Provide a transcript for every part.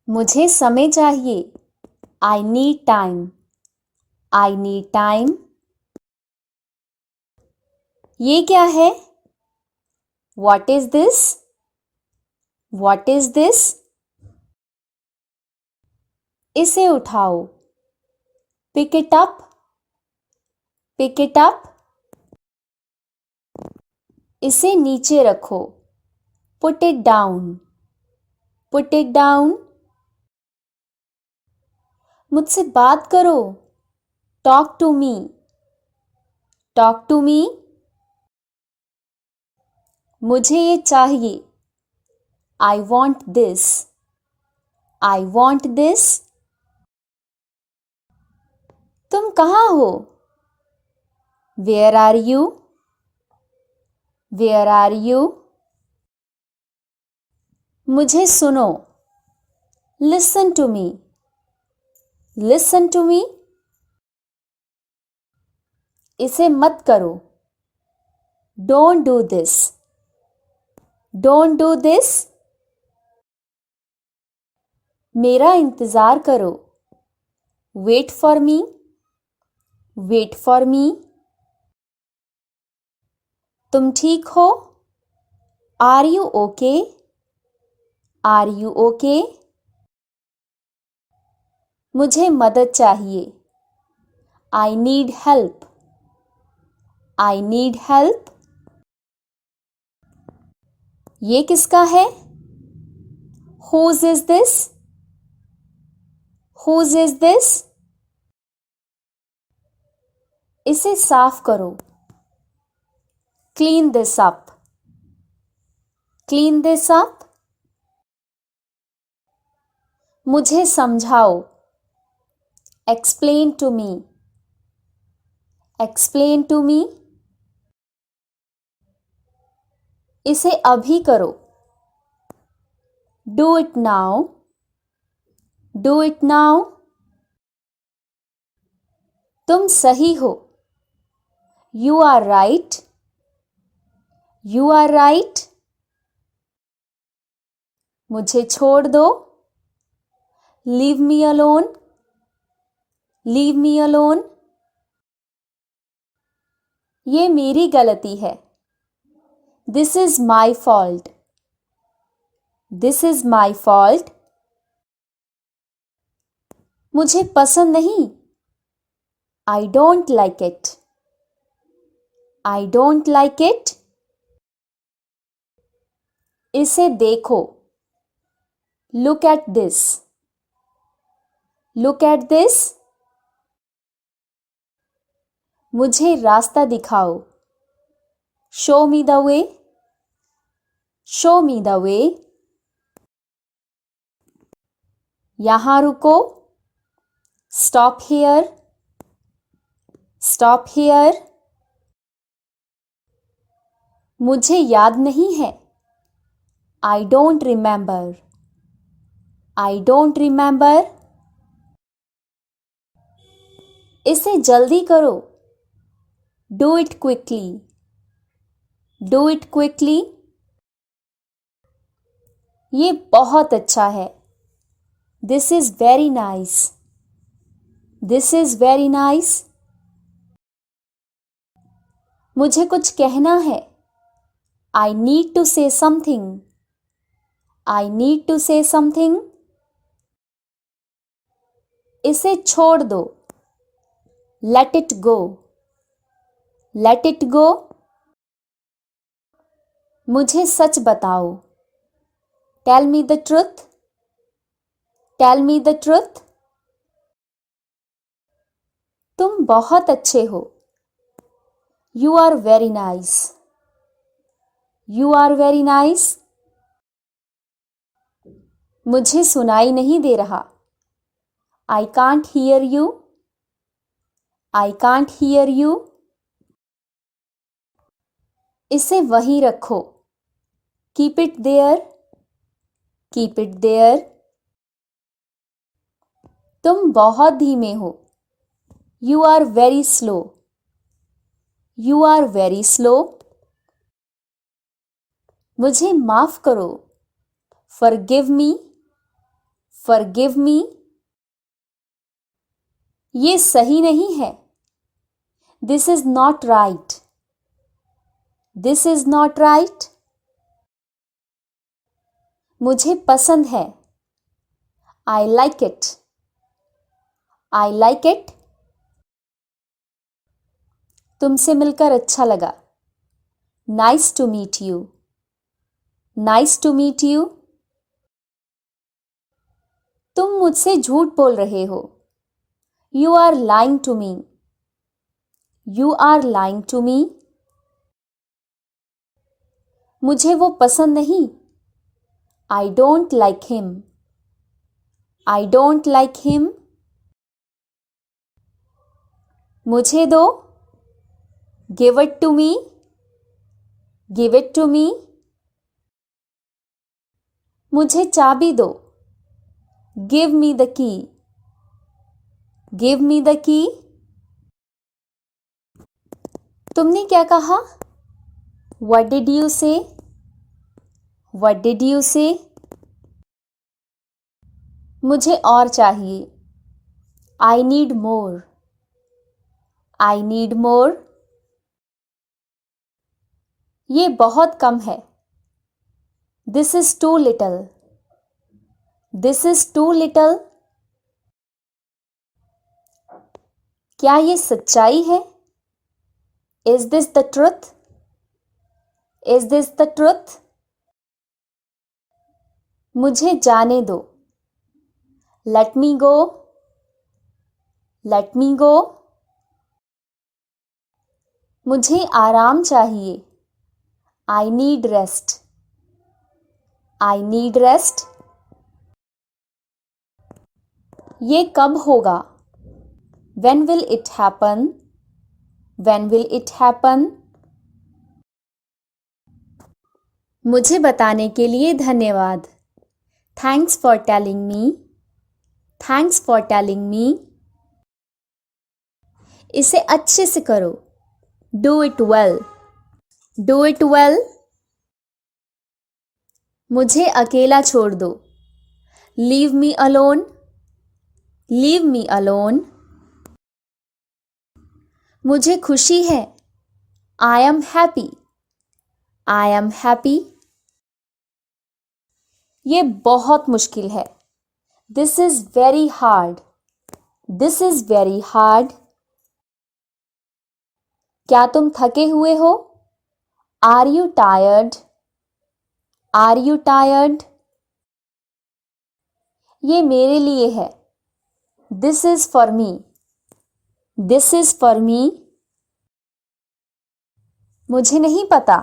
मुझे समय चाहिए. I need time. I need time. ये क्या है? What is this? What is this? इसे उठाओ. Pick it up. Pick it up. इसे नीचे रखो. Put it down. Put it down. मुझसे बात करो. Talk to me. Talk to me. मुझे ये चाहिए. I want this. I want this. तुम कहाँ हो? Where are you? Where are you? मुझे सुनो. Listen to me. Listen to me. इसे मत करो. Don't do this. Don't do this. मेरा इंतज़ार करो. Wait for me. Wait for me. तुम ठीक हो? Are you okay? Are you okay? मुझे मदद चाहिए. I need help. I need help. ये किसका है? Whose is this? Whose is this? इसे साफ करो. Clean this up. Clean this up. मुझे समझाओ. Explain to me. Explain to me. इसे अभी करो. Do it now. Do it now. तुम सही हो. You are right. You are right. मुझे छोड़ दो. Leave me alone. Leave me alone. ये मेरी गलती है. This is my fault. This is my fault. मुझे पसंद नहीं. I don't like it. I don't like it. इसे देखो. Look at this. Look at this. मुझे रास्ता दिखाओ. Show me the way. Show me the way. यहाँ रुको. Stop here. Stop here. मुझे याद नहीं है. I don't remember. I don't remember. इसे जल्दी करो. Do it quickly. Do it quickly. ये बहुत अच्छा है. This is very nice. This is very nice. मुझे कुछ कहना है. I need to say something. I need to say something. इसे छोड़ दो. Let it go. Let it go. मुझे सच बताओ. Tell me the truth. Tell me the truth. तुम बहुत अच्छे हो. You are very nice. You are very nice. मुझे सुनाई नहीं दे रहा. I can't hear you. I can't hear you. इसे वहीं रखो. Keep it there. Keep it there. तुम बहुत धीमे हो. You are very slow. You are very slow. मुझे माफ करो. Forgive me. Forgive me. ये सही नहीं है. This is not right. This is not right. मुझे पसंद है. I like it. I like it. तुमसे मिलकर अच्छा लगा. Nice to meet you. Nice to meet you. तुम मुझसे झूठ बोल रहे हो. You are lying to me. You are lying to me. मुझे वो पसंद नहीं. I don't like him. I don't like him. मुझे दो. Give it to me. Give it to me. मुझे चाबी दो. Give me the key. Give me the key. तुमने क्या कहा? What did you say? What did you say? मुझे और चाहिए. I need more. I need more. ये बहुत कम है. This is too little. This is too little. क्या ये सच्चाई है? Is this the truth? Is this the truth? मुझे जाने दो. Let me go. Let me go. मुझे आराम चाहिए. I need rest. I need rest. ये कब होगा? When will it happen? When will it happen? मुझे बताने के लिए धन्यवाद. Thanks for telling me. Thanks for telling me. इसे अच्छे से करो. Do it well. Do it well. मुझे अकेला छोड़ दो. Leave me alone. Leave me alone. मुझे खुशी है. I am happy. I am happy. ये बहुत मुश्किल है. This is very hard. This is very hard. क्या तुम थके हुए हो? Are you tired? Are you tired? ये मेरे लिए है. This is for me. This is for me. मुझे नहीं पता.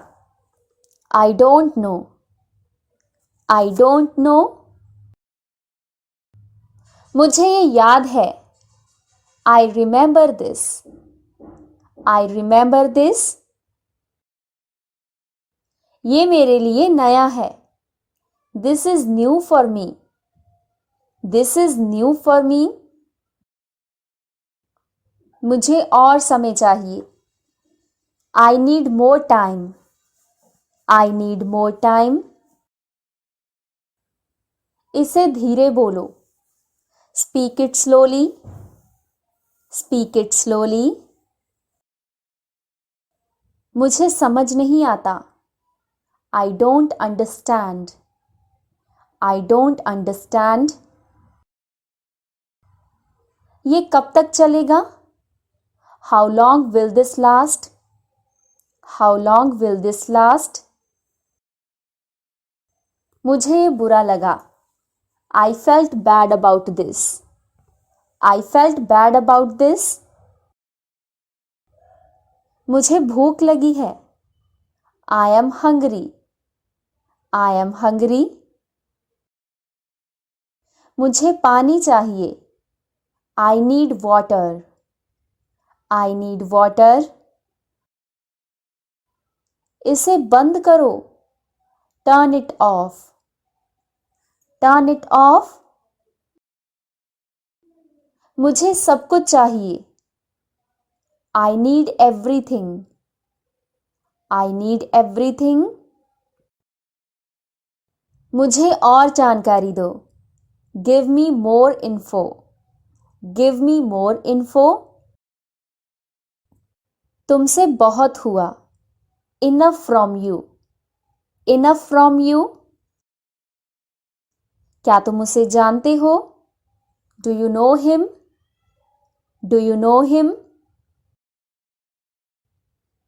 I don't know. I don't know. मुझे ये याद है. I remember this. I remember this. ये मेरे लिए नया है. This is new for me. This is new for me. मुझे और समय चाहिए. I need more time. I need more time. इसे धीरे बोलो. Speak it slowly. Speak it slowly. मुझे समझ नहीं आता. I don't understand. I don't understand. ये कब तक चलेगा? How long will this last? How long will this last? मुझे ये बुरा लगा. I felt bad about this. I felt bad about this. मुझे भूख लगी है. I am hungry. I am hungry. मुझे पानी चाहिए. I need water. I need water. इसे बंद करो. Turn it off. Turn it off. मुझे सब कुछ चाहिए. I need everything. I need everything. मुझे और जानकारी दो. Give me more info. Give me more info. तुमसे बहुत हुआ. Enough from you. Enough from you. क्या तुम उसे जानते हो? Do you know him? Do you know him?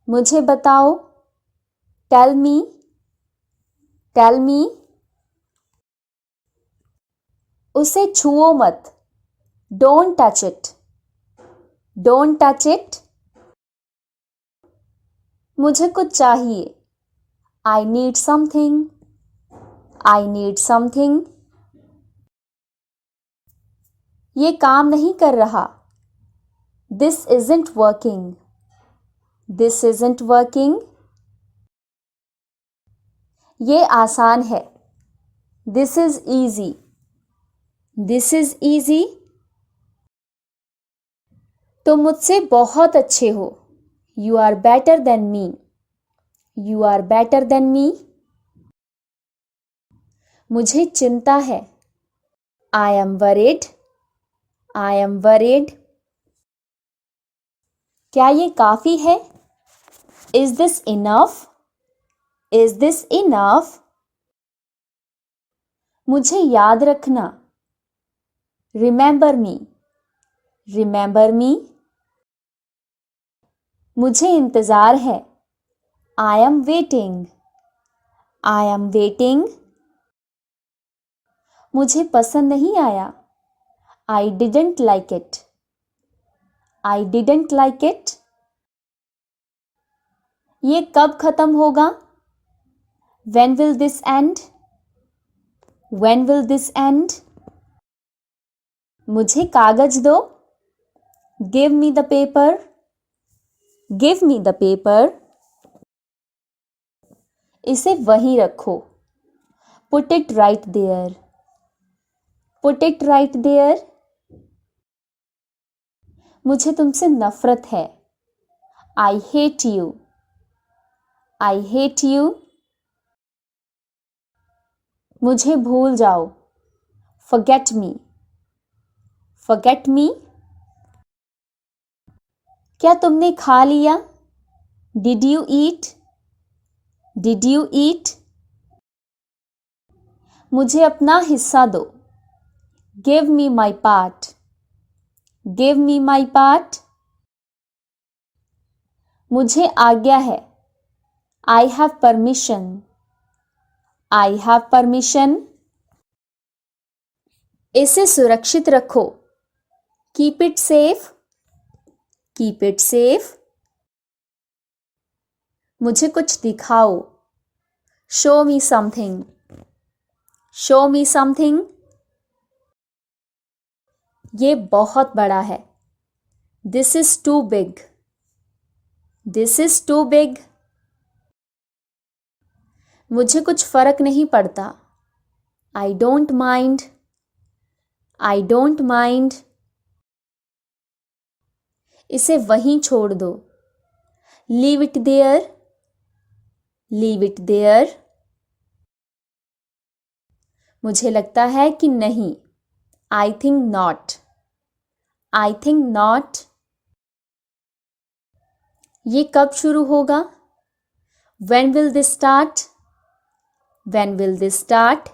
मुझे बताओ. Tell me. Tell me. उसे छुओ मत. Don't touch it. Don't touch it. मुझे कुछ चाहिए. I need something. I need something. ये काम नहीं कर रहा. This isn't working. This isn't working. ये आसान है. This is easy. This is easy. तुम मुझसे बहुत अच्छे हो. You are better than me. You are better than me. मुझे चिंता है. I am worried. I am worried. क्या ये काफी है? Is this enough? Is this enough? मुझे याद रखना. Remember me. Remember me. मुझे इंतजार है. I am waiting. I am waiting. मुझे पसंद नहीं आया. I didn't like it. I didn't like it. ये कब खत्म होगा? When will this end? When will this end? मुझे कागज दो. Give me the paper. Give me the paper. इसे वहीं रखो. Put it right there. Put it right there. मुझे तुमसे नफरत है. I hate you. I hate you. मुझे भूल जाओ. Forget me. Forget me. क्या तुमने खा लिया? Did you eat? Did you eat? मुझे अपना हिस्सा दो. Give me my part. Give me my part. मुझे आज्ञा है. I have permission. I have permission. इसे सुरक्षित रखो. Keep it safe. Keep it safe. मुझे कुछ दिखाओ. Show me something. Show me something. ये बहुत बड़ा है. This is too big. This is too big. मुझे कुछ फर्क नहीं पड़ता. I don't mind. I don't mind. इसे वहीं छोड़ दो. Leave it there. Leave it there. मुझे लगता है कि नहीं. I think not. I think not. ये कब शुरू होगा? When will this start? When will this start?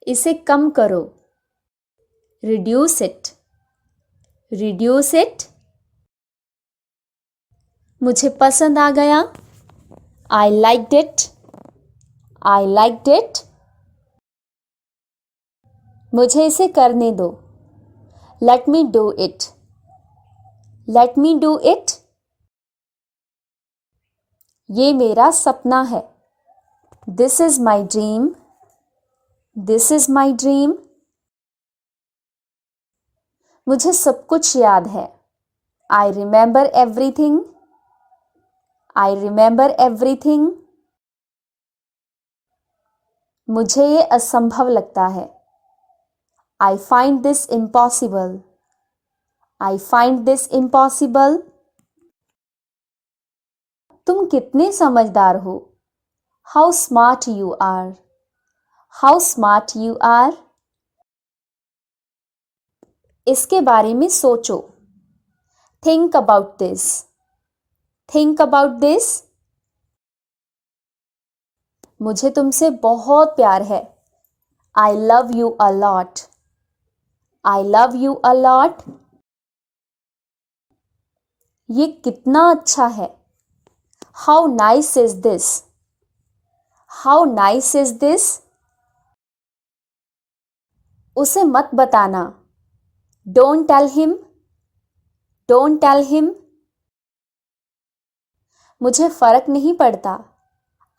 इसे कम करो. Reduce it. Reduce it. मुझे पसंद आ गया. I liked it. I liked it. मुझे इसे करने दो. Let me do it. Let me do it. ये मेरा सपना है. This is my dream. This is my dream. मुझे सब कुछ याद है. I remember everything. I remember everything. मुझे ये असंभव लगता है. I find this impossible. I find this impossible. तुम कितने समझदार हो. How smart you are. How smart you are. इसके बारे में सोचो। Think about this. Think about this. मुझे तुमसे बहुत प्यार है। I love you a lot. I love you a lot. ये कितना अच्छा है। How nice is this. How nice is this. उसे मत बताना। Don't tell him. Don't tell him. मुझे फर्क नहीं पड़ता।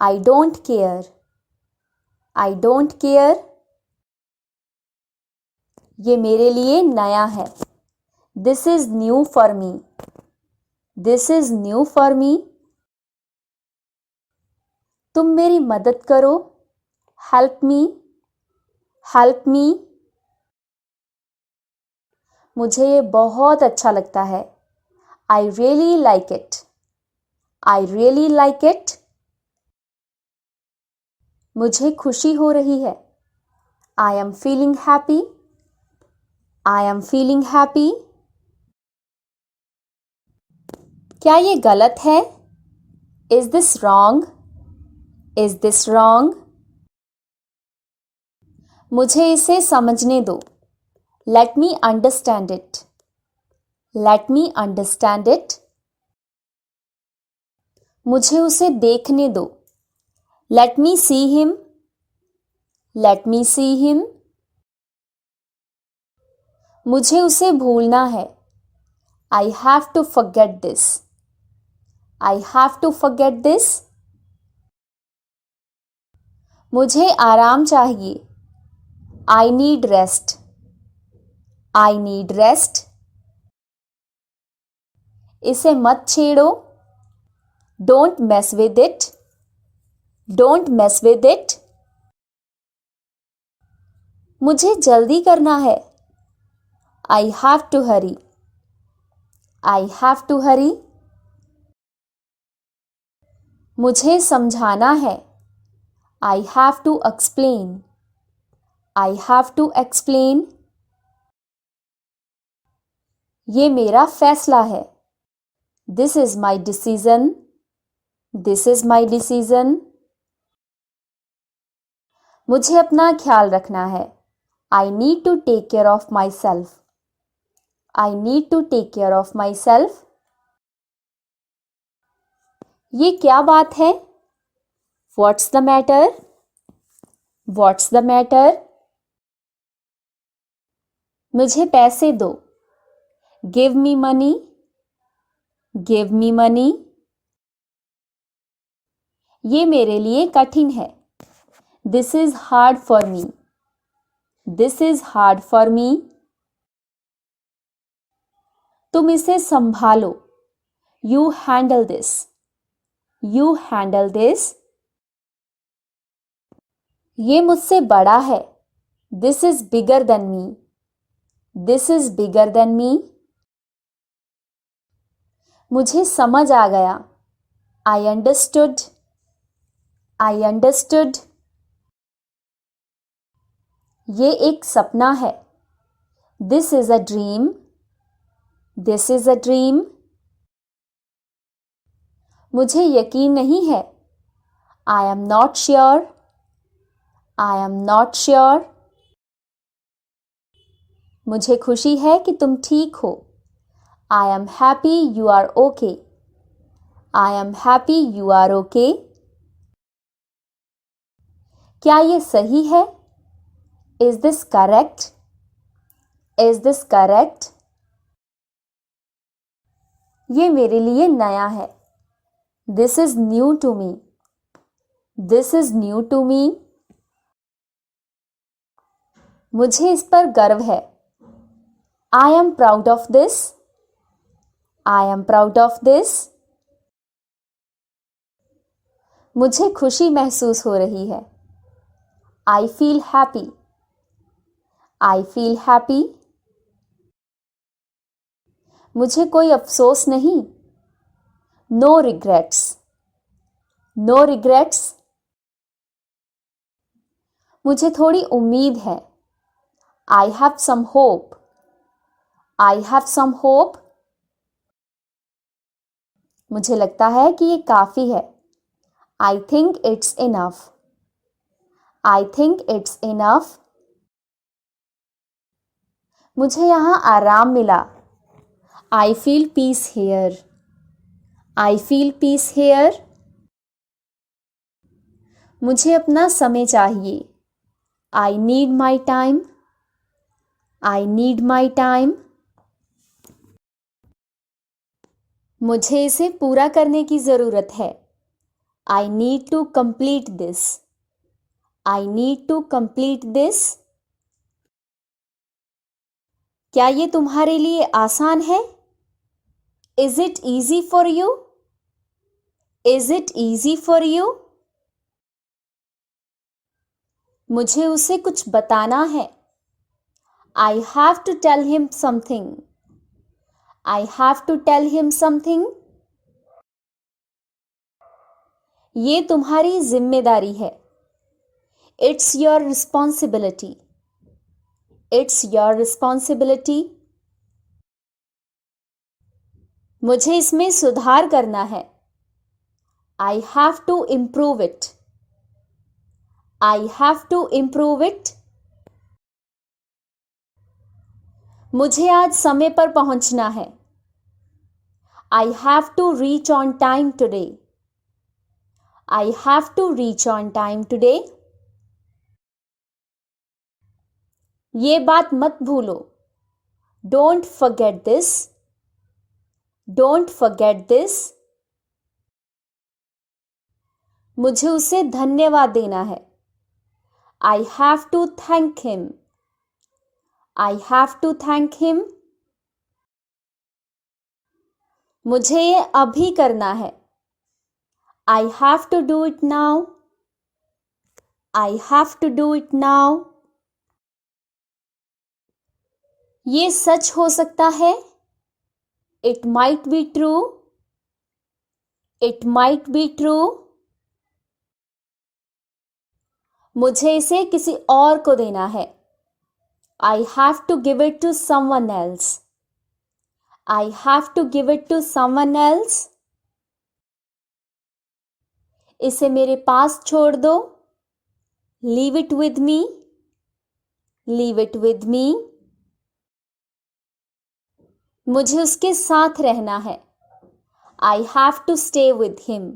I don't care. I don't care. ये मेरे लिए नया है। This is new for me. This is new for me. तुम मेरी मदद करो। Help me. Help me. मुझे ये बहुत अच्छा लगता है। I really like it. I really like it. मुझे खुशी हो रही है। I am feeling happy. I am feeling happy. क्या ये गलत है? Is this wrong? Is this wrong? मुझे इसे समझने दो। Let me understand it. Let me understand it. मुझे उसे देखने दो। Late me see him. Let me see him. मुझे उसे भूलना है। I have to forget this. I have to forget this. मुझे आराम चाहिए। I need rest. I need rest. इसे मत छेड़ो। Don't mess with it. Don't mess with it. मुझे जल्दी करना है। I have to hurry. I have to hurry. मुझे समझाना है। I have to explain. I have to explain. ये मेरा फैसला है। This is my decision. This is my decision. मुझे अपना ख्याल रखना है। I need to take care of myself. I need to take care of myself. ये क्या बात है? What's the matter? What's the matter? मुझे पैसे दो। Give me money. Give me money. ये मेरे लिए कठिन है। This is hard for me. This is hard for me. तुम इसे संभालो। You handle this. You handle this. ये मुझसे बड़ा है। This is bigger than me. This is bigger than me. मुझे समझ आ गया। I understood. I understood. ये एक सपना है। This is a dream. This is a dream. मुझे यकीन नहीं है। I am not sure. I am not sure. मुझे खुशी है कि तुम ठीक हो। I am happy you are okay. I am happy you are okay. क्या ये सही है? Is this correct? Is this correct? ये मेरे लिए नया है। This is new to me. This is new to me. मुझे इस पर गर्व है। I am proud of this. I am proud of this. मुझे खुशी महसूस हो रही है। I feel happy. I feel happy. मुझे कोई अफसोस नहीं। No regrets. No regrets. मुझे थोड़ी उम्मीद है। I have some hope. I have some hope. मुझे लगता है कि ये काफी है। I think it's enough. I think it's enough. मुझे यहाँ आराम मिला। I feel peace here. I feel peace here. मुझे अपना समय चाहिए। I need my time. I need my time. मुझे इसे पूरा करने की ज़रूरत है। I need to complete this. I need to complete this. क्या ये तुम्हारे लिए आसान है? Is it easy for you? Is it easy for you? मुझे उसे कुछ बताना है। I have to tell him something. I have to tell him something. ये तुम्हारी जिम्मेदारी है। It's your responsibility. It's your responsibility. मुझे इसमें सुधार करना है। I have to improve it. I have to improve it. मुझे आज समय पर पहुंचना है। I have to reach on time today. I have to reach on time today. ये बात मत भूलो। Don't forget this. Don't forget this. मुझे उसे धन्यवाद देना है। I have to thank him. I have to thank him. मुझे ये अभी करना है। I have to do it now. I have to do it now. ये सच हो सकता है। It might be true. It might be true. मुझे इसे किसी और को देना है। I have to give it to someone else. I have to give it to someone else. इसे मेरे पास छोड़ दो। Leave it with me. Leave it with me. मुझे उसके साथ रहना है। I have to stay with him.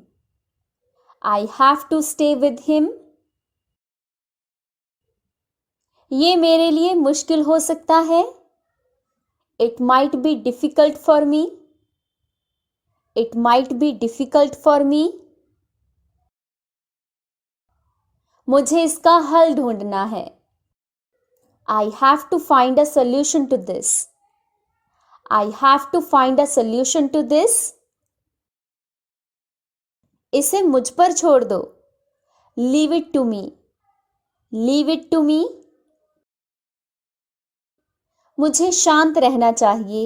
I have to stay with him. ये मेरे लिए मुश्किल हो सकता है। It might be difficult for me. It might be difficult for me. मुझे इसका हल ढूंढना है। I have to find a solution to this. I have to find a solution to this. इसे मुझ पर छोड़ दो। Leave it to me. Leave it to me. मुझे शांत रहना चाहिए।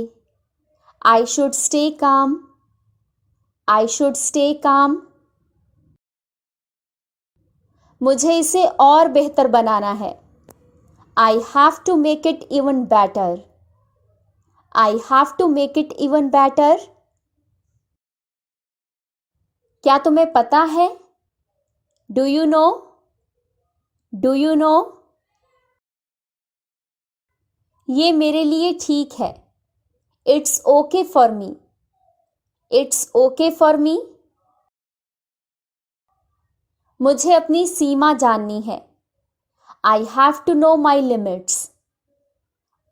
I should stay calm. I should stay calm. मुझे इसे और बेहतर बनाना है। I have to make it even better. I have to make it even better. क्या तुम्हें पता है? Do you know? Do you know? ये मेरे लिए ठीक है। It's okay for me. It's okay for me. मुझे अपनी सीमा जाननी है। I have to know my limits.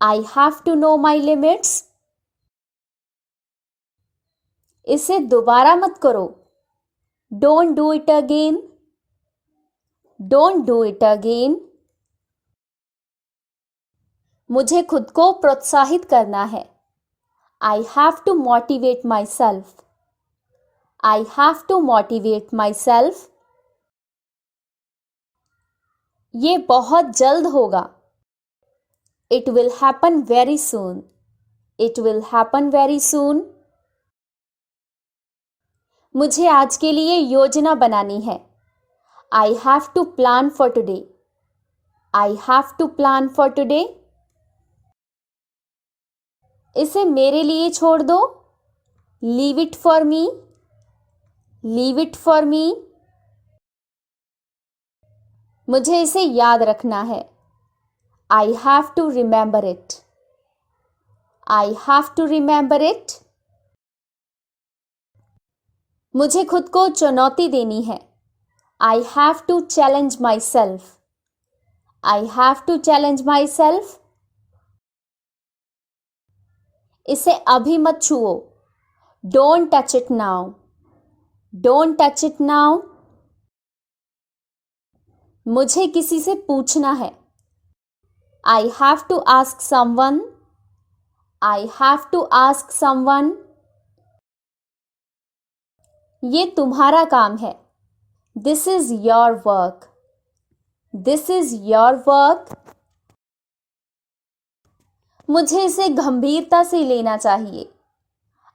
I have to know my limits. इसे दोबारा मत करो। Don't do it again. Don't do it again. मुझे खुद को प्रोत्साहित करना है। I have to motivate myself. I have to motivate myself. ये बहुत जल्द होगा। It will happen very soon. It will happen very soon. मुझे आज के लिए योजना बनानी है। I have to plan for today. I have to plan for today. इसे मेरे लिए छोड़ दो. Leave it for me. Leave it for me. मुझे इसे याद रखना है. I have to remember it. I have to remember it. मुझे खुद को चुनौती देनी है. I have to challenge myself. I have to challenge myself. इसे अभी मत छुओ. Don't touch it now. Don't touch it now. मुझे किसी से पूछना है. I have to ask someone. I have to ask someone. ये तुम्हारा काम है. This is your work. This is your work. मुझे इसे गंभीरता से लेना चाहिए.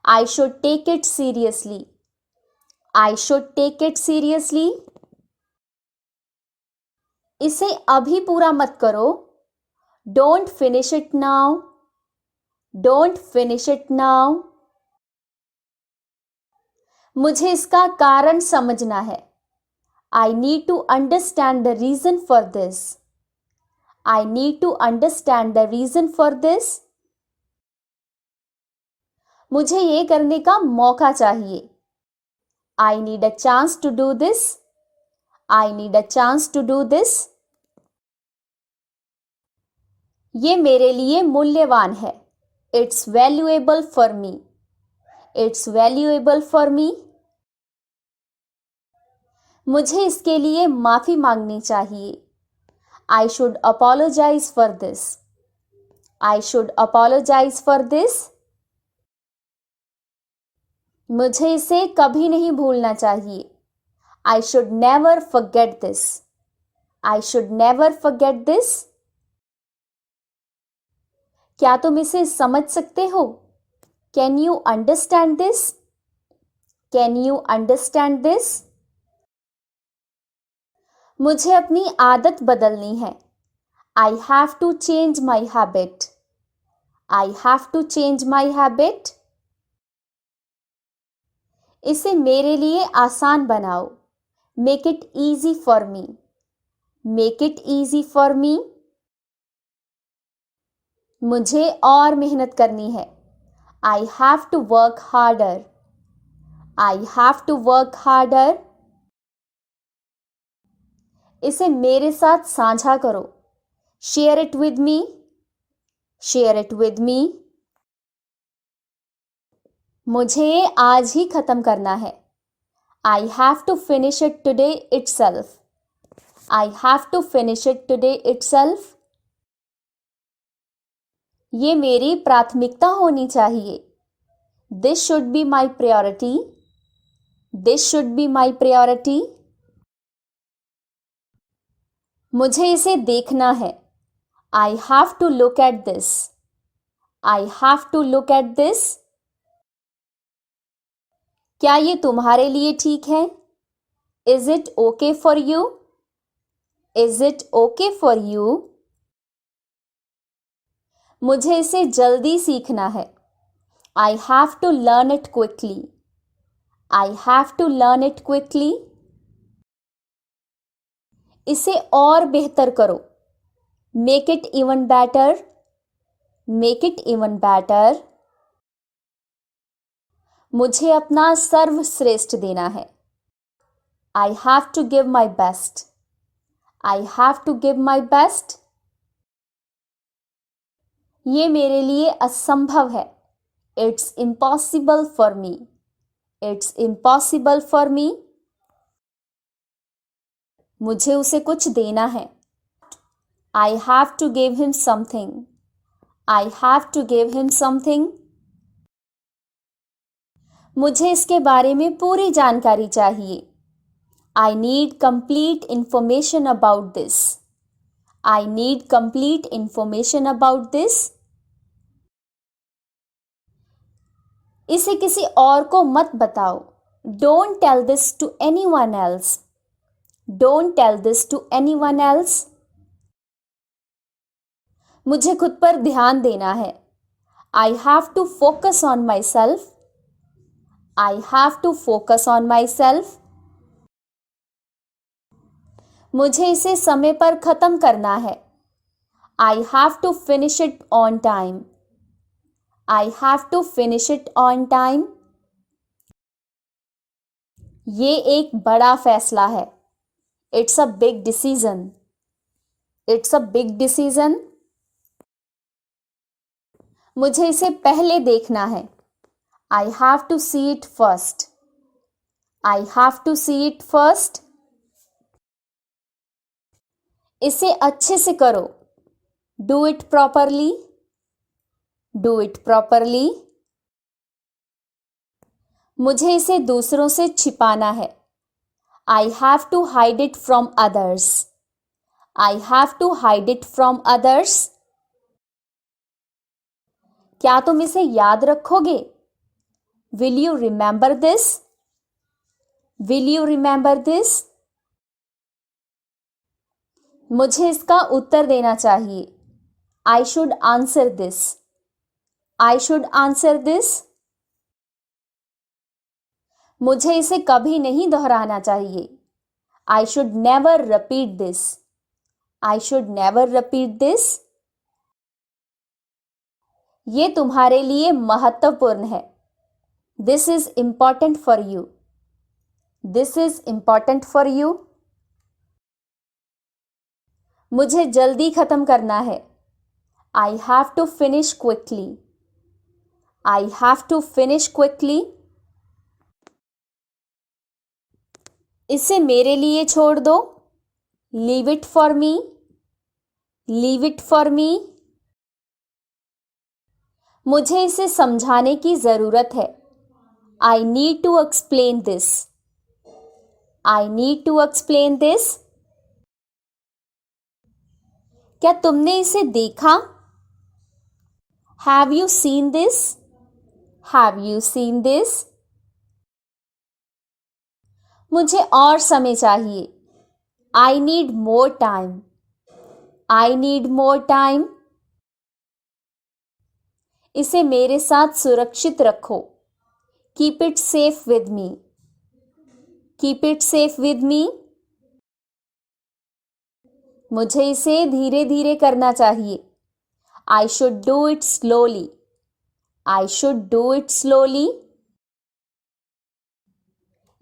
I should take it seriously. I should take it seriously. इसे अभी पूरा मत करो. Don't finish it now. Don't finish it now. मुझे इसका कारण समझना है. I need to understand the reason for this. I need to understand the reason for this. मुझे ये करने का मौका चाहिए. I need a chance to do this. I need a chance to do this. ये मेरे लिए मूल्यवान है. It's valuable for me. It's valuable for me. मुझे इसके लिए माफी मांगनी चाहिए. I should apologize for this. I should apologize for this. मुझे इसे कभी नहीं भूलना चाहिए. I should never forget this. I should never forget this. क्या तुम इसे समझ सकते हो? Can you understand this? Can you understand this? मुझे अपनी आदत बदलनी है. I have to change my habit. I have to change my habit. इसे मेरे लिए आसान बनाओ. Make it easy for me. Make it easy for me. मुझे और मेहनत करनी है. I have to work harder. I have to work harder. इसे मेरे साथ साझा करो. Share it with me. Share it with me. मुझे ये आज ही खत्म करना है. I have to finish it today itself. I have to finish it today itself. ये मेरी प्राथमिकता होनी चाहिए. This should be my priority. This should be my priority. मुझे इसे देखना है. I have to look at this. I have to look at this. क्या ये तुम्हारे लिए ठीक है? Is it okay for you? Is it okay for you? मुझे इसे जल्दी सीखना है. I have to learn it quickly. I have to learn it quickly. इसे और बेहतर करो. Make it even better. Make it even better. मुझे अपना सर्वश्रेष्ठ देना है. I have to give my best. I have to give my best. ये मेरे लिए असंभव है. It's impossible for me. It's impossible for me. मुझे उसे कुछ देना है. I have to give him something. I have to give him something. मुझे इसके बारे में पूरी जानकारी चाहिए. I need complete information about this. I need complete information about this. इसे किसी और को मत बताओ. Don't tell this to anyone else. Don't tell this to anyone else. मुझे खुद पर ध्यान देना है. I have to focus on myself. I have to focus on myself. मुझे इसे समय पर खत्म करना है. I have to finish it on time. I have to finish it on time. ये एक बड़ा फैसला है. It's a big decision. It's a big decision. मुझे इसे पहले देखना है. I have to see it first. I have to see it first. इसे अच्छे से करो. Do it properly. Do it properly. मुझे इसे दूसरों से छिपाना है. I have to hide it from others. I have to hide it from others. क्या तुम इसे याद रखोगे? Will you remember this? Will you remember this? मुझे इसका उत्तर देना चाहिए. I should answer this. I should answer this. मुझे इसे कभी नहीं दोहराना चाहिए. I should never repeat this. I should never repeat this. ये तुम्हारे लिए महत्वपूर्ण है. This is important for you. This is important for you. मुझे जल्दी खत्म करना है. I have to finish quickly. I have to finish quickly. इसे मेरे लिए छोड़ दो. Leave it for me. Leave it for me. मुझे इसे समझाने की जरूरत है. I need to explain this. I need to explain this. क्या तुमने इसे देखा? Have you seen this? Have you seen this? मुझे और समय चाहिए. I need more time. I need more time. इसे मेरे साथ सुरक्षित रखो. Keep it safe with me. Keep it safe with me. मुझे इसे धीरे धीरे करना चाहिए. I should do it slowly. I should do it slowly.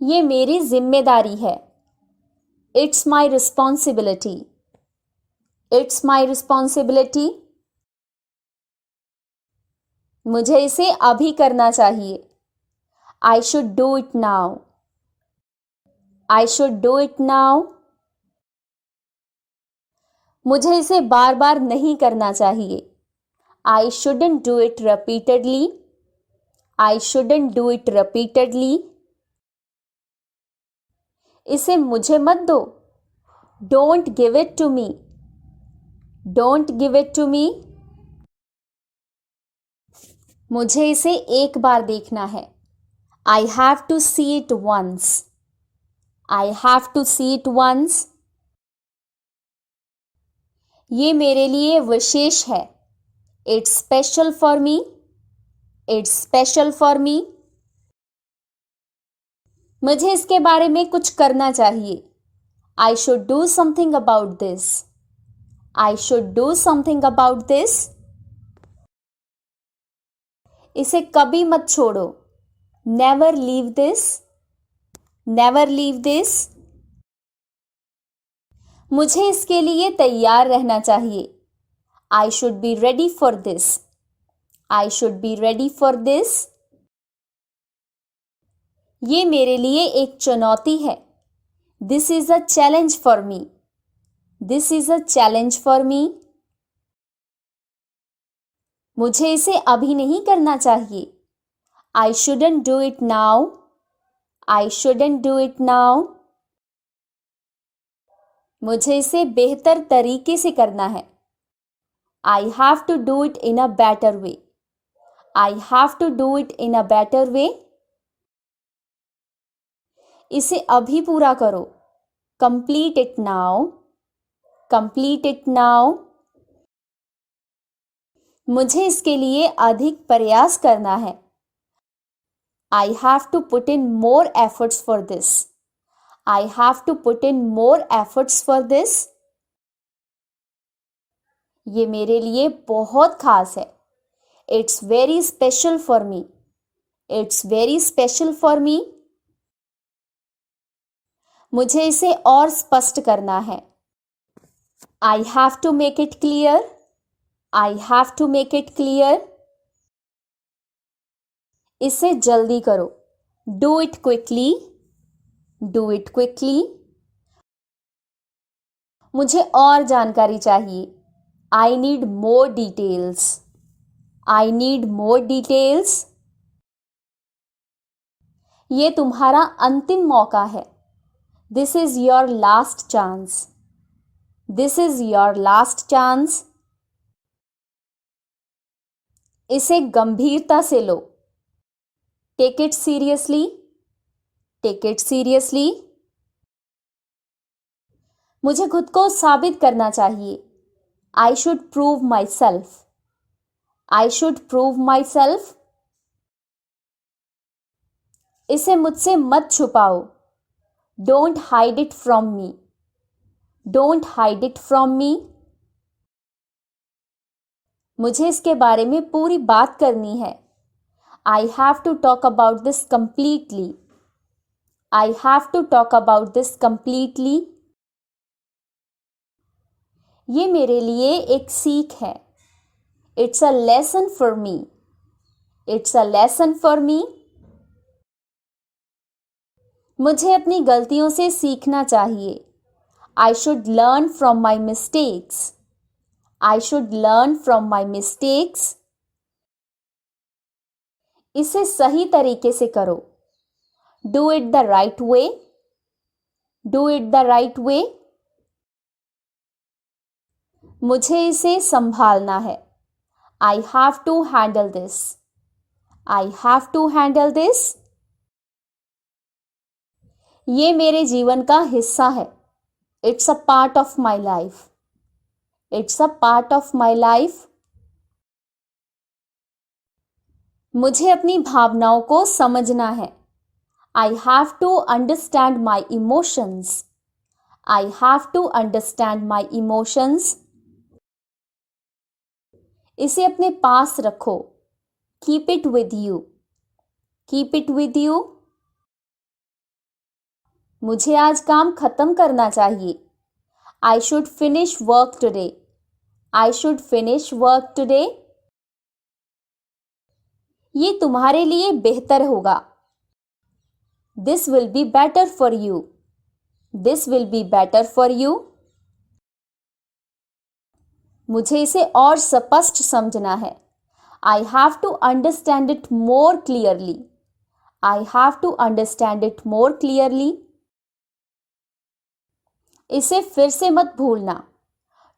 ये मेरी जिम्मेदारी है. It's my responsibility. It's my responsibility. मुझे इसे अभी करना चाहिए. I should do it now. I should do it now. मुझे इसे बार बार नहीं करना चाहिए. I shouldn't do it repeatedly. I shouldn't do it repeatedly. इसे मुझे मत दो. Don't give it to me. Don't give it to me. मुझे इसे एक बार देखना है. I have to see it once. I have to see it once. ये मेरे लिए विशेष है. It's special for me. It's special for me. मुझे इसके बारे में कुछ करना चाहिए. I should do something about this. I should do something about this. इसे कभी मत छोड़ो. Never leave this. Never leave this. मुझे इसके लिए तैयार रहना चाहिए. I should be ready for this. I should be ready for this. ये मेरे लिए एक चुनौती है. This is a challenge for me. This is a challenge for me. मुझे इसे अभी नहीं करना चाहिए. I shouldn't do it now. I shouldn't do it now. मुझे इसे बेहतर तरीके से करना है. I have to do it in a better way. I have to do it in a better way. इसे अभी पूरा करो. Complete it now. Complete it now. मुझे इसके लिए अधिक प्रयास करना है. I have to put in more efforts for this. I have to put in more efforts for this. ये मेरे लिए बहुत खास है. It's very special for me. It's very special for me. मुझे इसे और स्पष्ट करना है. I have to make it clear. I have to make it clear. इसे जल्दी करो. Do it quickly. Do it quickly. मुझे और जानकारी चाहिए. I need more details. I need more details. ये तुम्हारा अंतिम मौका है. This is your last chance. This is your last chance. इसे गंभीरता से लो. Take it seriously. Take it seriously. मुझे खुद को साबित करना चाहिए. I should prove myself. I should prove myself. इसे मुझसे मत छुपाओ. Don't hide it from me. Don't hide it from me. मुझे इसके बारे में पूरी बात करनी है. I have to talk about this completely. I have to talk about this completely. ये मेरे लिए एक सीख है. It's a lesson for me. It's a lesson for me. मुझे अपनी गलतियों से सीखना चाहिए. I should learn from my mistakes. I should learn from my mistakes. इसे सही तरीके से करो. Do it the right way. Do it the right way. मुझे इसे संभालना है. I have to handle this. I have to handle this. ये मेरे जीवन का हिस्सा है. It's a part of my life. It's a part of my life. मुझे अपनी भावनाओं को समझना है. I have to understand my emotions. I have to understand my emotions. इसे अपने पास रखो. Keep it with you. Keep it with you. मुझे आज काम खत्म करना चाहिए. I should finish work today. I should finish work today. ये तुम्हारे लिए बेहतर होगा. This will be better for you. This will be better for you. मुझे इसे और स्पष्ट समझना है. I have to understand it more clearly. I have to understand it more clearly. इसे फिर से मत भूलना.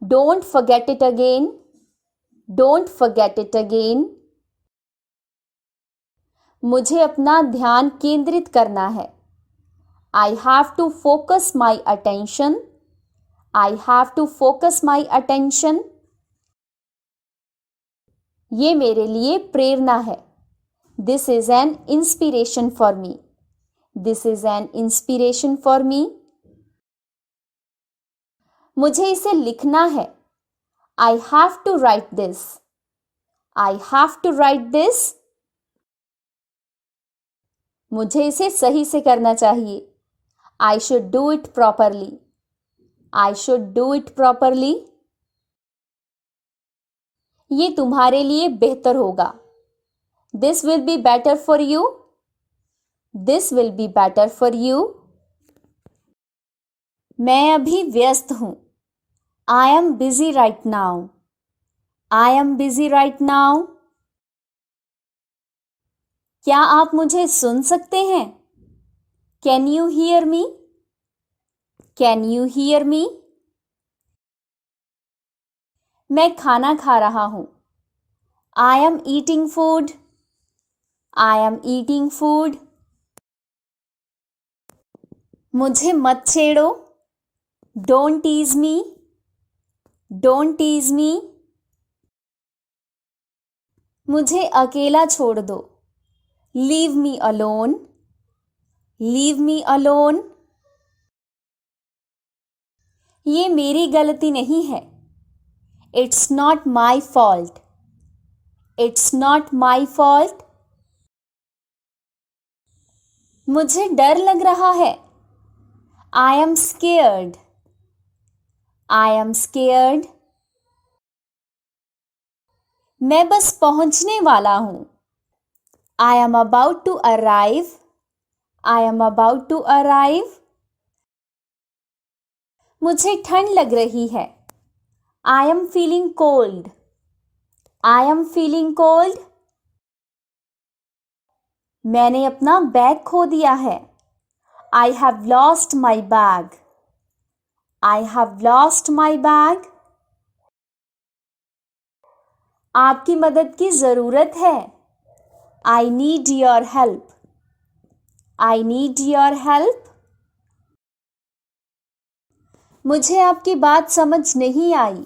Don't forget it again. Don't forget it again. मुझे अपना ध्यान केंद्रित करना है. I have to focus my attention. I have to focus my attention. ये मेरे लिए प्रेरणा है. This is an inspiration for me. This is an inspiration for me. मुझे इसे लिखना है. I have to write this. I have to write this. मुझे इसे सही से करना चाहिए. I should do it properly. I should do it properly. ये तुम्हारे लिए बेहतर होगा. This will be better for you. This will be better for you. मैं अभी व्यस्त हूँ. I am busy right now. I am busy right now. क्या आप मुझे सुन सकते हैं? Can you hear me? Can you hear me? मैं खाना खा रहा हूँ. I am eating food. I am eating food. मुझे मत छेड़ो. Don't tease me. Don't tease me. मुझे अकेला छोड़ दो. Leave me alone. Leave me alone. ये मेरी गलती नहीं है. It's not my fault. It's not my fault. मुझे डर लग रहा है. I am scared. I am scared. मैं बस पहुंचने वाला हूं. I am about to arrive. I am about to arrive. मुझे ठंड लग रही है. I am feeling cold. I am feeling cold. मैंने अपना बैग खो दिया है. I have lost my bag. I have lost my bag. आपकी मदद की जरूरत है. I need your help. I need your help. मुझे आपकी बात समझ नहीं आई.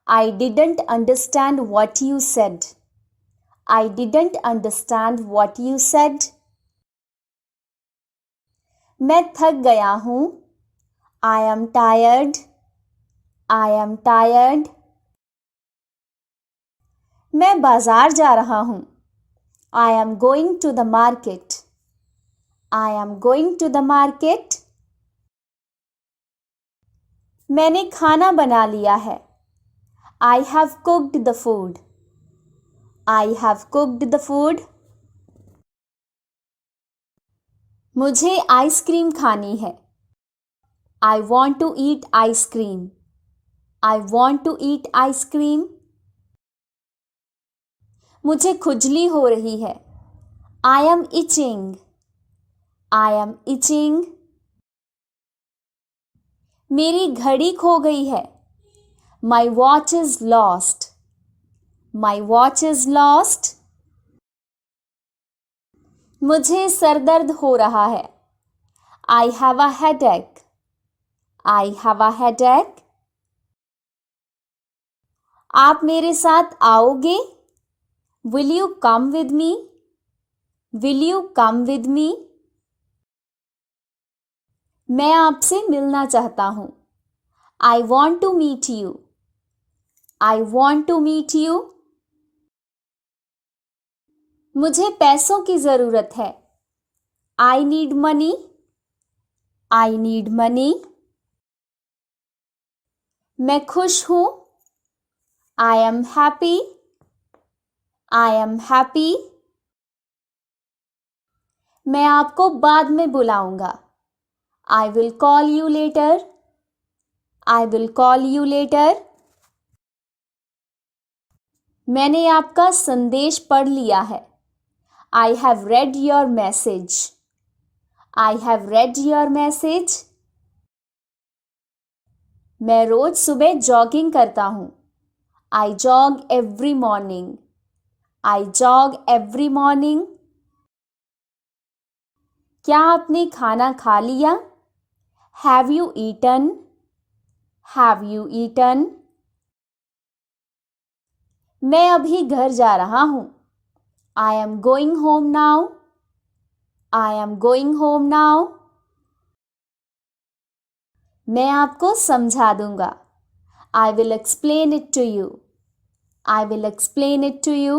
I didn't understand what you said. I didn't understand what you said. मैं थक गया हूं. I am tired. I am tired. मैं बाजार जा रहा हूं. I am going to the market. I am going to the market. मैंने खाना बना लिया है. I have cooked the food. I have cooked the food. मुझे आइसक्रीम खानी है. I want to eat ice cream. I want to eat ice cream. मुझे खुजली हो रही है. I am itching. I am itching. मेरी घड़ी खो गई है. My watch is lost. My watch is lost. मुझे सर दर्द हो रहा है. I have a headache. I have a headache. आप मेरे साथ आओगे? Will you come with me? Will you come with me? मैं आपसे मिलना चाहता हूं. I want to meet you. I want to meet you. मुझे पैसों की जरूरत है. I need money. I need money. मैं खुश हूं. I am happy. I am happy. मैं आपको बाद में बुलाऊंगा. I will call you later. I will call you later. मैंने आपका संदेश पढ़ लिया है. I have read your message. I have read your message. मैं रोज सुबह जॉगिंग करता हूं. I jog every morning. I jog every morning. क्या आपने खाना खा लिया? Have you eaten? Have you eaten? मैं अभी घर जा रहा हूं. I am going home now. I am going home now. मैं आपको समझा दूंगा. I will explain it to you. I will explain it to you.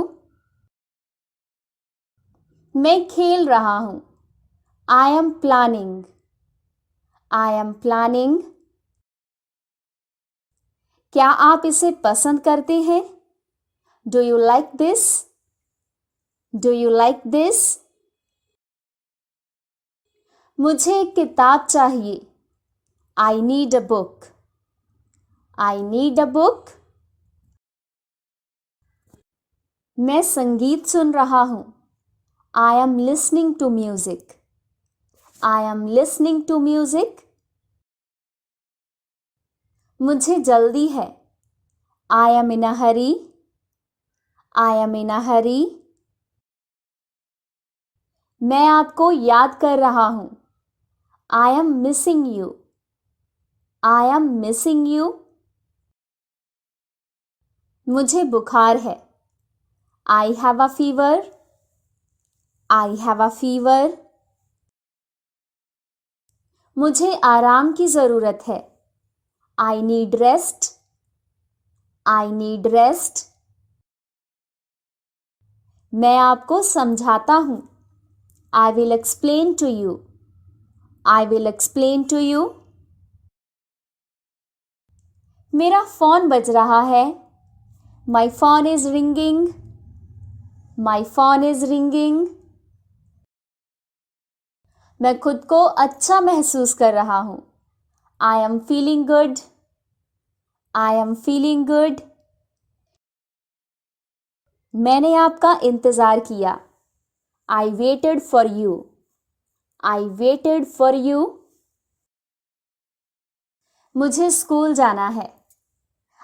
मैं खेल रहा हूं. I am planning. I am planning. क्या आप इसे पसंद करते हैं? Do you like this? Do you like this? मुझे एक किताब चाहिए. I need a book. I need a book. मैं संगीत सुन रहा हूं. I am listening to music. I am listening to music. मुझे जल्दी है. I am in a hurry. I am in a hurry. मैं आपको याद कर रहा हूं. I am missing you. I am missing you. मुझे बुखार है. I have a fever. I have a fever. मुझे आराम की ज़रूरत है. I need rest. I need rest. मैं आपको समझाता हूँ. I will explain to you. I will explain to you. मेरा फ़ोन बज रहा है. My phone is ringing. My phone is ringing. मैं खुद को अच्छा महसूस कर रहा हूँ. I am feeling good. I am feeling good. मैंने आपका इंतज़ार किया. I waited for you. I waited for you. मुझे स्कूल जाना है.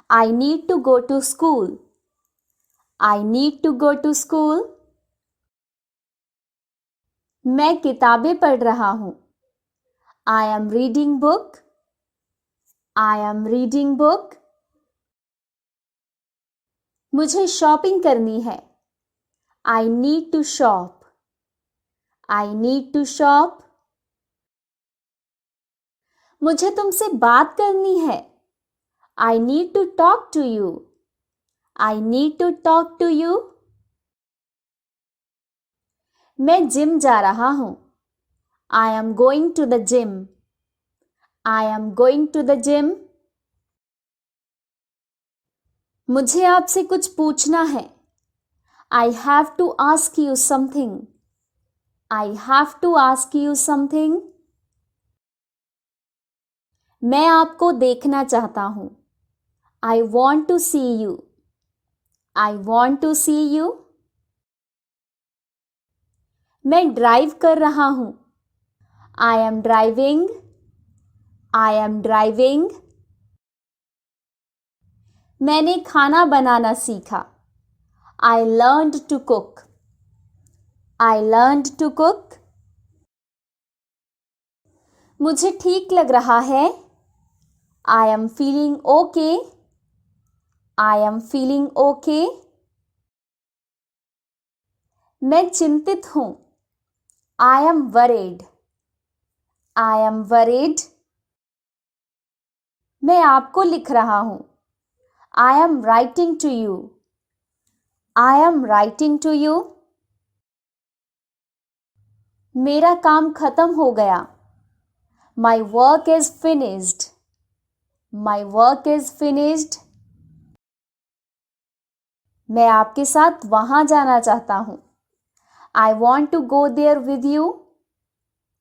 I need to go to school. I need to go to school. मैं किताबें पढ़ रहा हूँ. I am reading book. I am reading book. मुझे शॉपिंग करनी है. I need to shop. I need to shop. मुझे तुमसे बात करनी है. I need to talk to you. I need to talk to you. मैं जिम जा रहा हूँ. I am going to the gym. I am going to the gym. मुझे आपसे कुछ पूछना है. I have to ask you something. I have to ask you something. मैं आपको देखना चाहता हूँ. I want to see you. I want to see you. मैं ड्राइव कर रहा हूँ. I am driving. I am driving. मैंने खाना बनाना सीखा. I learned to cook. I learned to cook. मुझे ठीक लग रहा है. I am feeling okay. I am feeling okay. मैं चिंतित हूँ. I am worried. I am worried. मैं आपको लिख रहा हूँ. I am writing to you. I am writing to you. मेरा काम खत्म हो गया. My work is finished. My work is finished. मैं आपके साथ वहाँ जाना चाहता हूँ. I want to go there with you.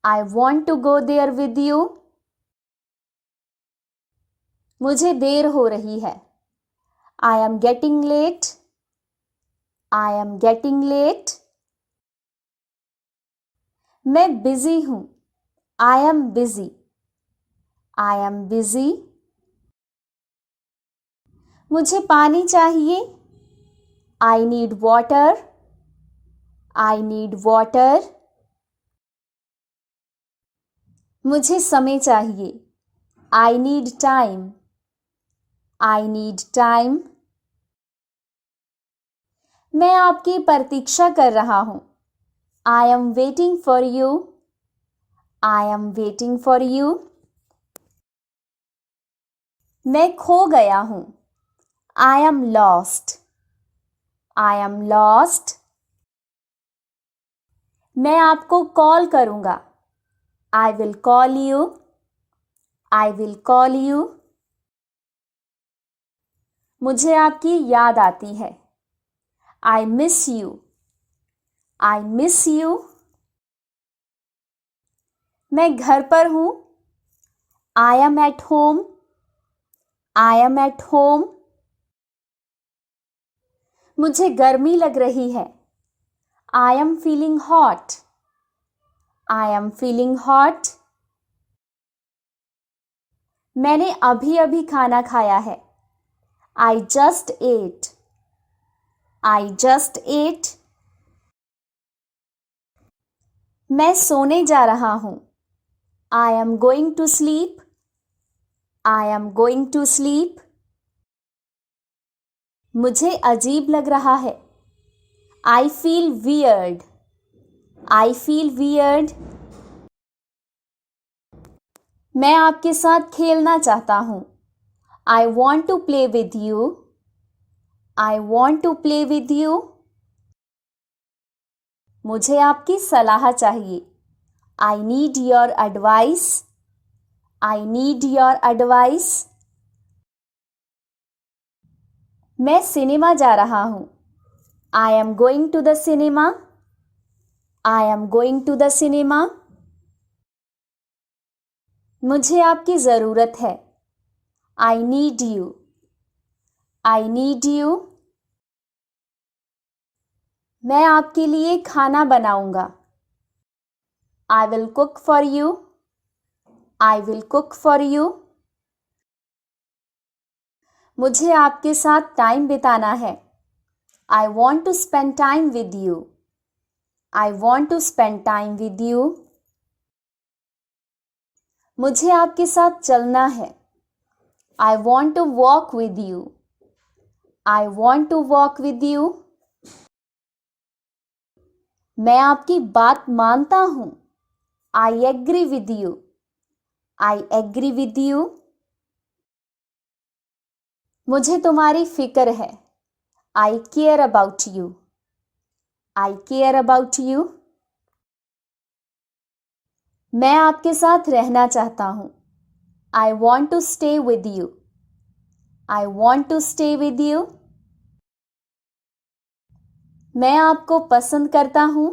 I want to go there with you. मुझे देर हो रही है. I am getting late. I am getting late. मैं busy हूँ. I am busy. I am busy. मुझे पानी चाहिए. I need water. I need water. मुझे समय चाहिए. I need time. I need time. मैं आपकी प्रतीक्षा कर रहा हूँ. I am waiting for you. I am waiting for you. मैं खो गया हूँ. I am lost. I am lost. मैं आपको कॉल करूँगा. I will call you. I will call you. मुझे आपकी याद आती है. I miss you. I miss you. मैं घर पर हूँ. I am at home. I am at home. मुझे गर्मी लग रही है. I am feeling hot. I am feeling hot. मैंने अभी अभी खाना खाया है. I just ate. I just ate. मैं सोने जा रहा हूँ. I am going to sleep. I am going to sleep. मुझे अजीब लग रहा है. I feel weird. I feel weird. मैं आपके साथ खेलना चाहता हूँ. I want to play with you. I want to play with you. मुझे आपकी सलाह चाहिए. I need your advice. I need your advice. मैं सिनेमा जा रहा हूँ. I am going to the cinema. I am going to the cinema. मुझे आपकी ज़रूरत है. I need you. I need you. मैं आपके लिए खाना बनाऊंगा. I will cook for you. I will cook for you. मुझे आपके साथ टाइम बिताना है. I want to spend time with you. I want to spend time with you. मुझे आपके साथ चलना है. I want to walk with you. I want to walk with you. मैं आपकी बात मानता हूँ. I agree with you. I agree with you. मुझे तुम्हारी फिक्र है. I care about you. I care about you. मैं आपके साथ रहना चाहता हूँ. I want to stay with you. I want to stay with you. मैं आपको पसंद करता हूँ.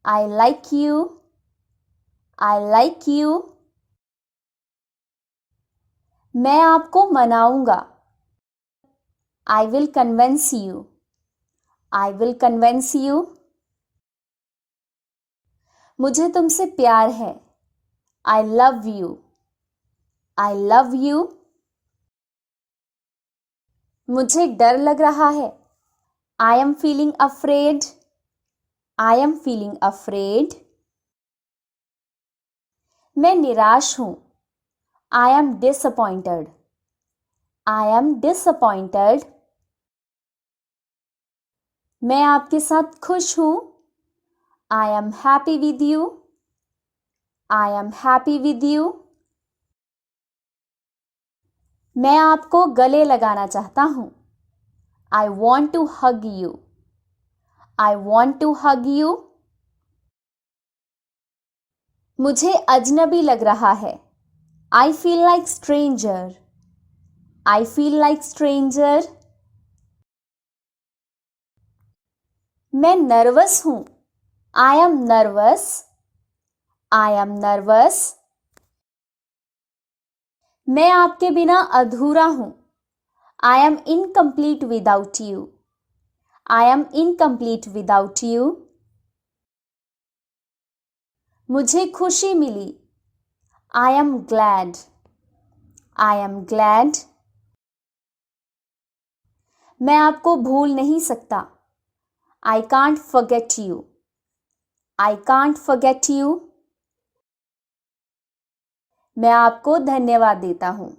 I like you. I like you. मैं आपको मनाऊंगा. I will convince you. I will convince you. मुझे तुमसे प्यार है. I love you. I love you. मुझे डर लग रहा है. I am feeling afraid. I am feeling afraid. मैं निराश हूँ. I am disappointed. I am disappointed. मैं आपके साथ खुश हूँ. I am happy with you. I am happy with you. मैं आपको गले लगाना चाहता हूँ. I want to hug you. I want to hug you. मुझे अजनबी लग रहा है. I feel like stranger. I feel like stranger. मैं नर्वस हूँ. I am nervous. I am nervous. मैं आपके बिना अधूरा हूँ. I am incomplete without you. I am incomplete without you. मुझे खुशी मिली. I am glad. I am glad. मैं आपको भूल नहीं सकता. I can't forget you. I can't forget you. मैं आपको धन्यवाद देता हूँ.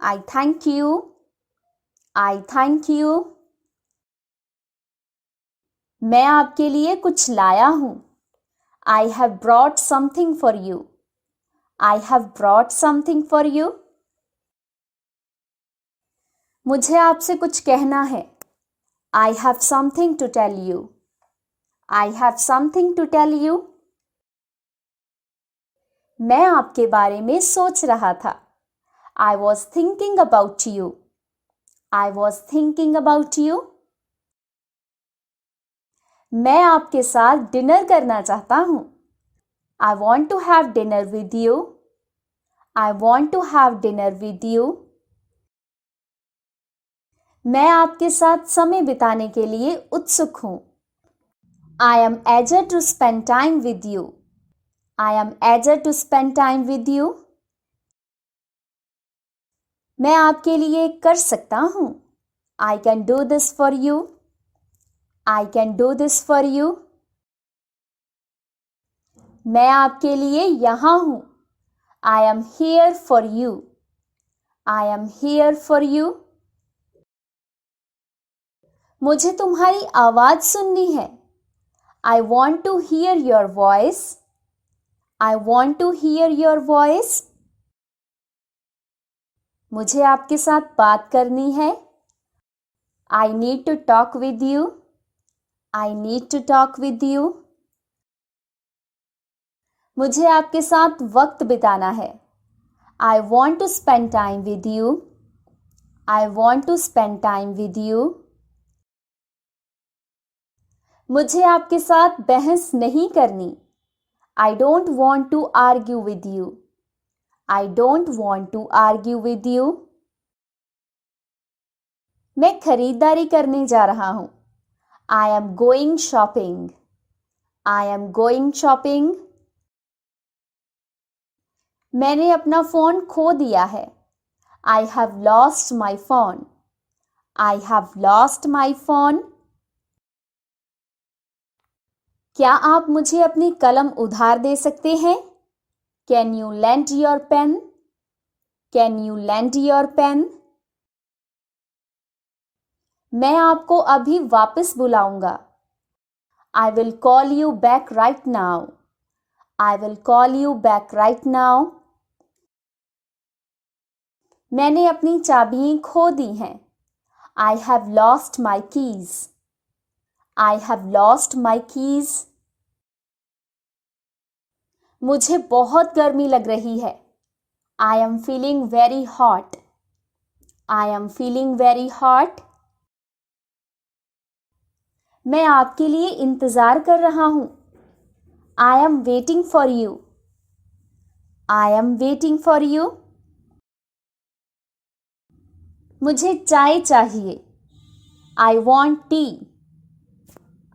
I thank you. I thank you. मैं आपके लिए कुछ लाया हूँ. I have brought something for you. I have brought something for you. मुझे आपसे कुछ कहना है. I have something to tell you. I have something to tell you. मैं आपके बारे में सोच रहा था. I was thinking about you. I was thinking about you. मैं आपके साथ डिनर करना चाहता हूँ. I want to have dinner with you. I want to have dinner with you. मैं आपके साथ समय बिताने के लिए उत्सुक हूँ. I am eager to spend time with you. I am eager to spend time with you. मैं आपके लिए कर सकता हूँ. I can do this for you. I can do this for you. मैं आपके लिए यहाँ हूँ. I am here for you. I am here for you. मुझे तुम्हारी आवाज़ सुननी है। I want to hear your voice. I want to hear your voice. मुझे आपके साथ बात करनी है। I need to talk with you. I need to talk with you. मुझे आपके साथ वक्त बिताना है। I want to spend time with you. I want to spend time with you. मुझे आपके साथ बहस नहीं करनी। I don't want to argue with you. I don't want to argue with you. मैं खरीदारी करने जा रहा हूँ। I am going shopping. I am going shopping. मैंने अपना फ़ोन खो दिया है। I have lost my phone. I have lost my phone. क्या आप मुझे अपनी कलम उधार दे सकते हैं? Can you lend your pen? Can you lend your pen? मैं आपको अभी वापस बुलाऊंगा। I will call you back right now. I will call you back right now. मैंने अपनी चाबियां खो दी हैं। I have lost my keys. I have lost my keys. मुझे बहुत गर्मी लग रही है। I am feeling very hot. I am feeling very hot. मैं आपके लिए इंतज़ार कर रहा हूँ। I am waiting for you. I am waiting for you. मुझे चाय चाहिए। I want tea.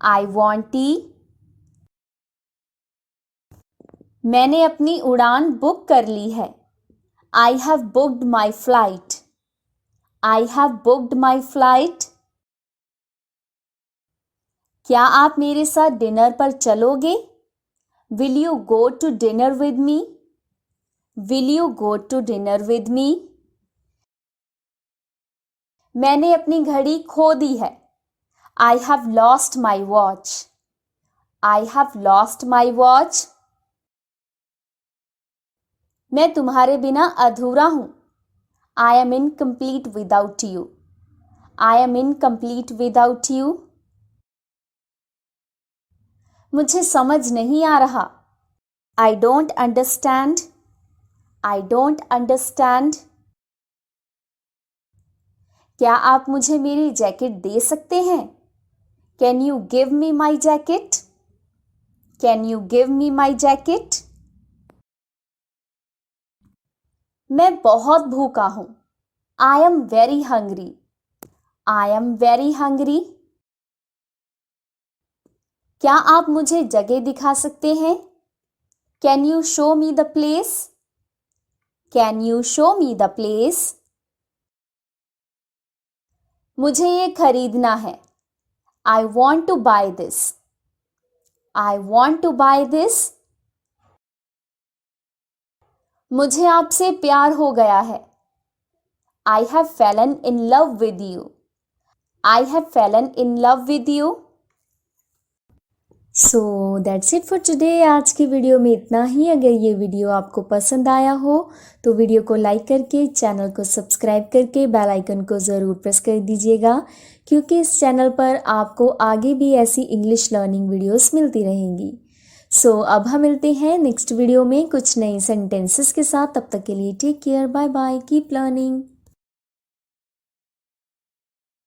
I want tea. मैंने अपनी उड़ान बुक कर ली है। I have booked my flight. I have booked my flight. क्या आप मेरे साथ डिनर पर चलोगे? Will you go to dinner with me? Will you go to dinner with me? मैंने अपनी घड़ी खो दी है। I have lost my watch. I have lost my watch. मैं तुम्हारे बिना अधूरा हूँ। I am incomplete without you. I am incomplete without you. मुझे समझ नहीं आ रहा। I don't understand. I don't understand. क्या आप मुझे मेरी जैकेट दे सकते हैं? Can you give me my jacket? Can you give me my jacket? मैं बहुत भूखा हूँ। I am very hungry. I am very hungry. क्या आप मुझे जगह दिखा सकते हैं? Can you show me the place? Can you show me the place? मुझे ये खरीदना है। I want to buy this. I want to buy this. मुझे आपसे प्यार हो गया है। I have fallen in love with you. I have fallen in love with you. So that's it for today. आज की वीडियो में इतना ही। अगर ये वीडियो आपको पसंद आया हो तो वीडियो को लाइक करके चैनल को सब्सक्राइब करके बेल आइकन को ज़रूर प्रेस कर दीजिएगा, क्योंकि इस चैनल पर आपको आगे भी ऐसी इंग्लिश लर्निंग वीडियोस मिलती रहेंगी। सो अब हम मिलते हैं नेक्स्ट वीडियो में कुछ नई सेंटेंसेस के साथ। तब तक के लिए take care, bye bye, keep learning.